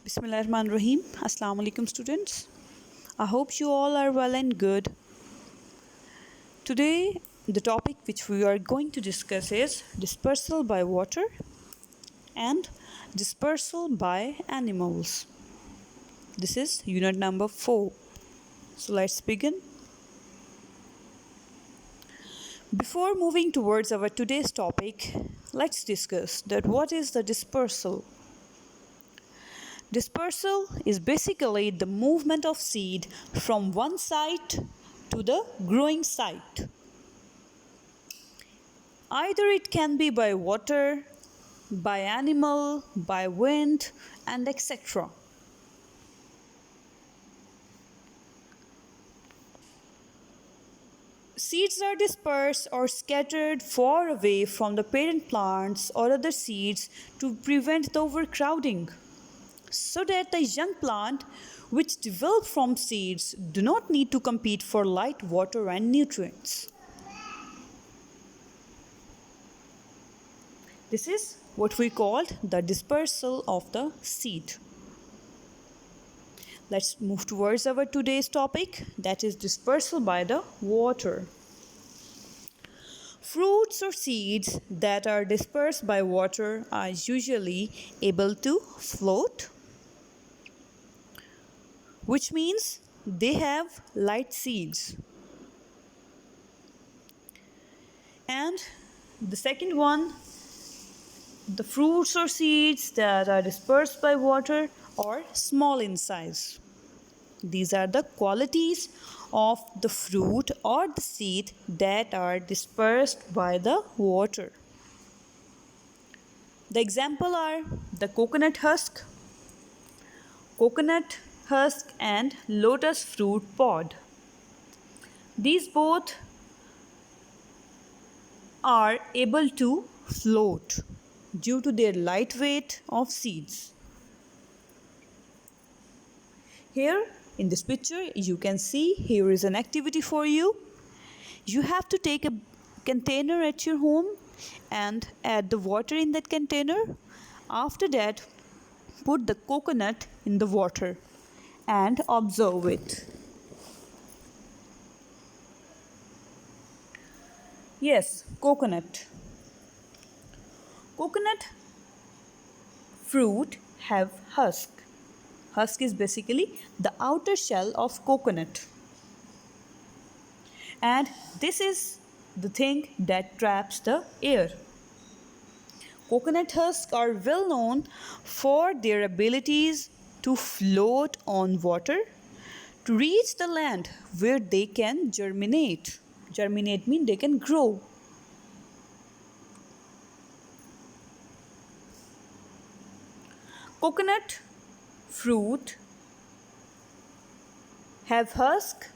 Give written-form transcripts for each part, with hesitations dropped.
Bismillahirrahmanirrahim. Assalamu alaikum students. I hope you all are well and good. Today the topic which we are going to discuss is dispersal by water and dispersal by animals. This is unit number 4. So let's begin. Before moving towards our today's topic, let's discuss that what is the dispersal. Dispersal is basically the movement of seed from one site to the growing site. Either it can be by water, by animal, by wind, and etc. Seeds are dispersed or scattered far away from the parent plants or other seeds to prevent the overcrowding, so that the young plant which develop from seeds do not need to compete for light, water and nutrients. This is what we called the dispersal of the seed. Let's move towards our today's topic, that is dispersal by the water. Fruits or seeds that are dispersed by water are usually able to float, which means they have light seeds. And the second one, the fruits or seeds that are dispersed by water are small in size. These are the qualities of the fruit or the seed that are dispersed by the water. The example are the coconut husk and lotus fruit pod. These both are able to float due to their light weight of seeds. Here in this picture you can see here is an activity for you. You have to take a container at your home and add the water in that container. After that, put the coconut in the water and observe it. Yes, coconut. Coconut fruit have husk. Husk is basically the outer shell of coconut. And this is the thing that traps the air. Coconut husks are well known for their abilities to float on water to reach the land where they can germinate. Germinate means they can grow. Coconut fruit have husks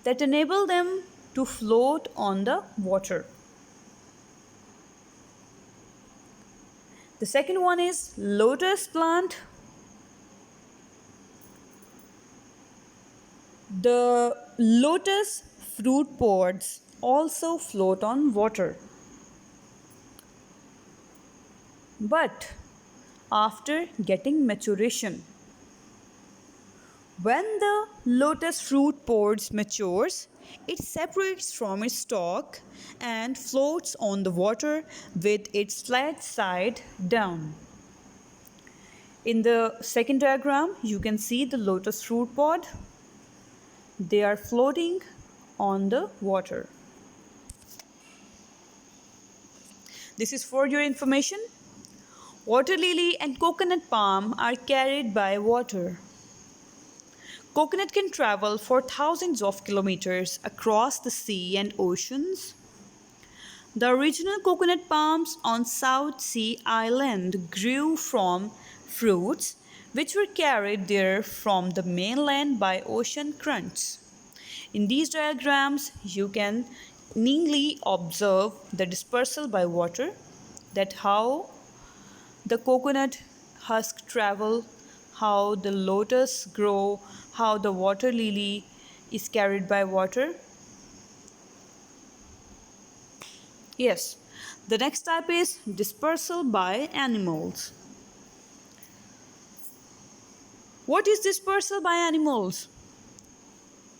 that enable them to float on the water. The second one is lotus plant. The lotus fruit pods also float on water. But after getting maturation, when the lotus fruit pods matures, it separates from its stalk and floats on the water with its flat side down. In the second diagram, you can see the lotus fruit pod. They are floating on the water. This is for your information. Water lily and coconut palm are carried by water. Coconut can travel for thousands of kilometers across the sea and oceans. The original coconut palms on South Sea Island grew from fruits which were carried there from the mainland by ocean currents. In these diagrams, you can neatly observe the dispersal by water, that how the coconut husk travel, how the lotus grow, how the water lily is carried by water. Yes, the next type is dispersal by animals. What is dispersal by animals?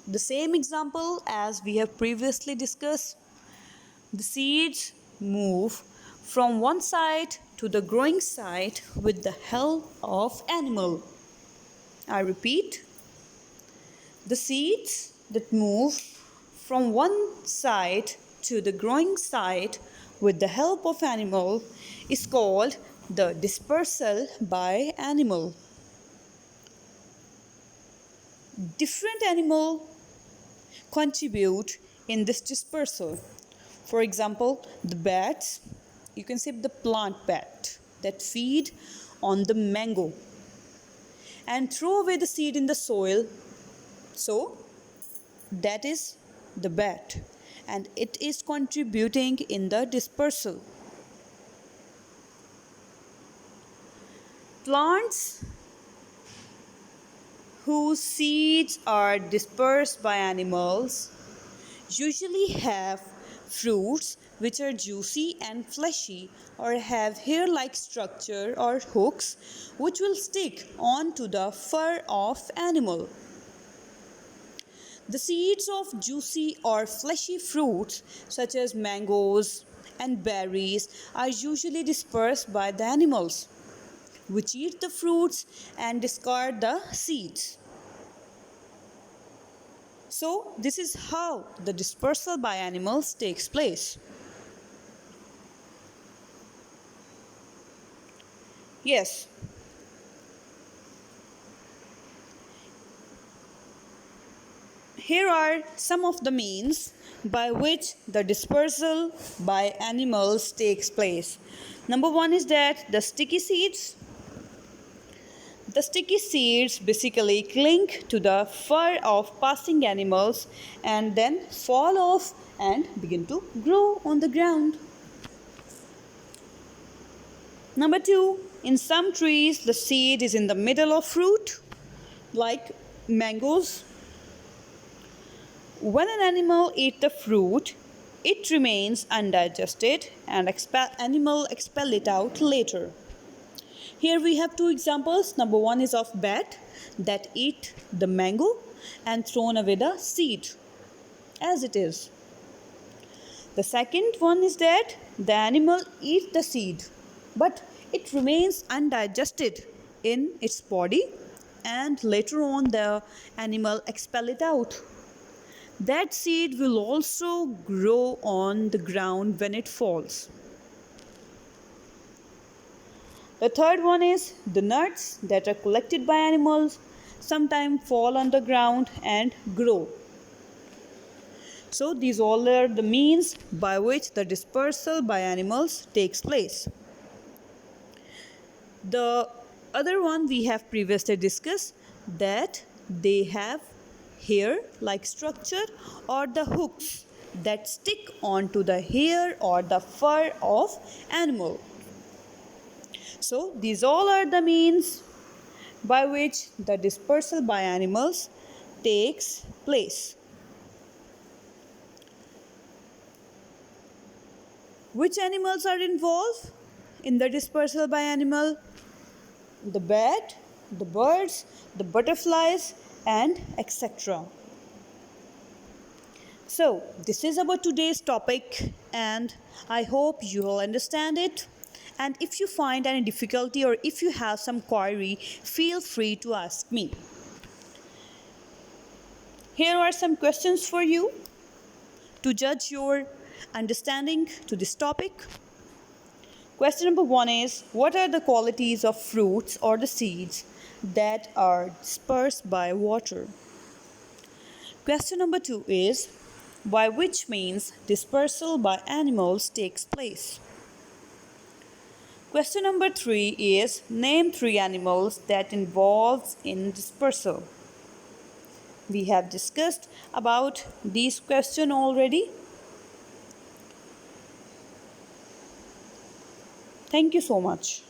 The same example as we have previously discussed. The seeds move from one side to the growing side with the help of animal. I repeat, the seeds that move from one side to the growing side with the help of animal is called the dispersal by animal. Different animal contribute in this dispersal. For example, the bats, you can say the plant bat that feed on the mango and throw away the seed in the soil. So that is the bat, and it is contributing in the dispersal. Plants whose seeds are dispersed by animals usually have fruits which are juicy and fleshy or have hair-like structure or hooks which will stick onto the fur of animal. The seeds of juicy or fleshy fruits such as mangoes and berries are usually dispersed by the animals, which eat the fruits and discard the seeds. So, this is how the dispersal by animals takes place. Yes, here are some of the means by which the dispersal by animals takes place. Number one is that the sticky seeds. The sticky seeds basically cling to the fur of passing animals and then fall off and begin to grow on the ground. Number two, in some trees the seed is in the middle of fruit, like mangoes. When an animal eats the fruit, it remains undigested and animal expel it out later. Here we have two examples. Number one is of bat that eat the mango and thrown away the seed as it is. The second one is that the animal eats the seed but it remains undigested in its body and later on the animal expel it out. That seed will also grow on the ground when it falls. The third one is the nuts that are collected by animals sometimes fall on the ground and grow. So these all are the means by which the dispersal by animals takes place. The other one we have previously discussed, that they have hair-like structure or the hooks that stick onto the hair or the fur of animal. So these all are the means by which the dispersal by animals takes place. Which animals are involved in the dispersal by animal? The bat, the birds, the butterflies, and etc. So this is about today's topic and I hope you will understand it. And if you find any difficulty or if you have some query, feel free to ask me. Here are some questions for you to judge your understanding to this topic. Question number one is, what are the qualities of fruits or the seeds that are dispersed by water? Question number two is, by which means dispersal by animals takes place? Question number three is, name three animals that involves in dispersal. We have discussed about these questions already. Thank you so much.